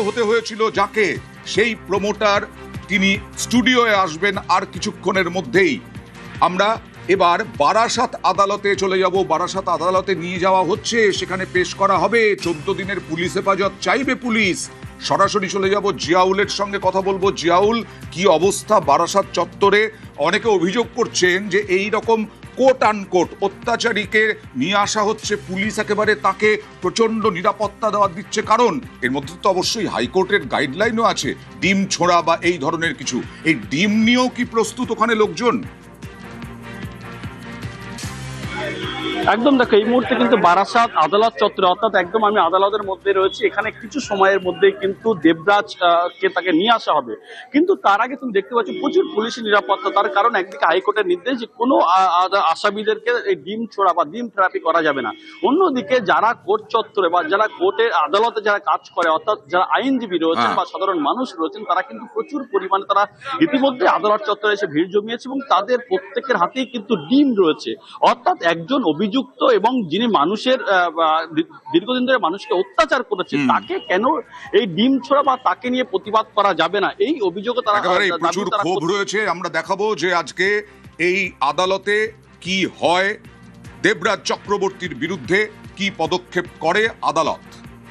হতে হয়েছিল যাকে, সেই প্রমোটার তিনি স্টুডিওয়ে আসবেন আর কিছুক্ষণের মধ্যেই। আমরা এবার বারাসাত আদালতে চলে যাব। বারাসাত আদালতে নিয়ে যাওয়া হচ্ছে, সেখানে পেশ করা হবে। 14 দিনের পুলিশ হেফাজত চাইবে পুলিশ। সরাসরি চলে যাব, জিয়াউলের সঙ্গে কথা বলবো। জিয়াউল, কি অবস্থা বারাসাত চত্বরে? অনেকে অভিযোগ করছেন যে এই রকম কোট আনকোট অত্যাচারীকে নিয়ে আসা হচ্ছে, পুলিশ একেবারে তাকে প্রচন্ড নিরাপত্তা দেওয়া দিচ্ছে, কারণ এর মধ্যে তো অবশ্যই হাইকোর্টের গাইডলাইনও আছে, ডিম ছোড়া বা এই ধরনের কিছু। এই ডিম নিয়েও কি প্রস্তুত ওখানে লোকজন? একদম, দেখো এই মুহূর্তে কিন্তু বারাসাত আদালত চত্বরে, অর্থাৎ একদম আমি আদালতের মধ্যে রয়েছি। এখানে কিছু সময়ের মধ্যে কিন্তু দেবরাজ কে তাকে নিয়ে আসা হবে, কিন্তু তার আগে তুমি দেখতে পাচ্ছ প্রচুর পুলিশি নিরাপত্তা। তার কারণ একদিকে হাইকোর্টের নির্দেশ যে কোনো আসামিদেরকে এই ডিম ছোড়া বা ডিম থেরাপি করা যাবে না। অন্যদিকে যারা কোর্ট চত্বরে বা যারা কোর্টের আদালতে যারা কাজ করে, অর্থাৎ যারা আইনজীবী রয়েছেন বা সাধারণ মানুষ রয়েছেন, তারা কিন্তু প্রচুর পরিমাণে তারা ইতিমধ্যে আদালত চত্বরে এসে ভিড় জমিয়েছে এবং তাদের প্রত্যেকের হাতেই কিন্তু ডিম রয়েছে। অর্থাৎ একজন অভিযুক্ত এবং যিনি মানুষের দীর্ঘদিন ধরে মানুষকে অত্যাচার করেছে, তাকে কেন এই ডিম ছোড়া বা তাকে নিয়ে প্রতিবাদ করা যাবে না, এই অভিযোগ তারা প্রচুর ক্ষোভ রয়েছে। আমরা দেখাবো যে আজকে এই আদালতে কি হয়, দেবরাজ চক্রবর্তীর বিরুদ্ধে কি পদক্ষেপ করে আদালত।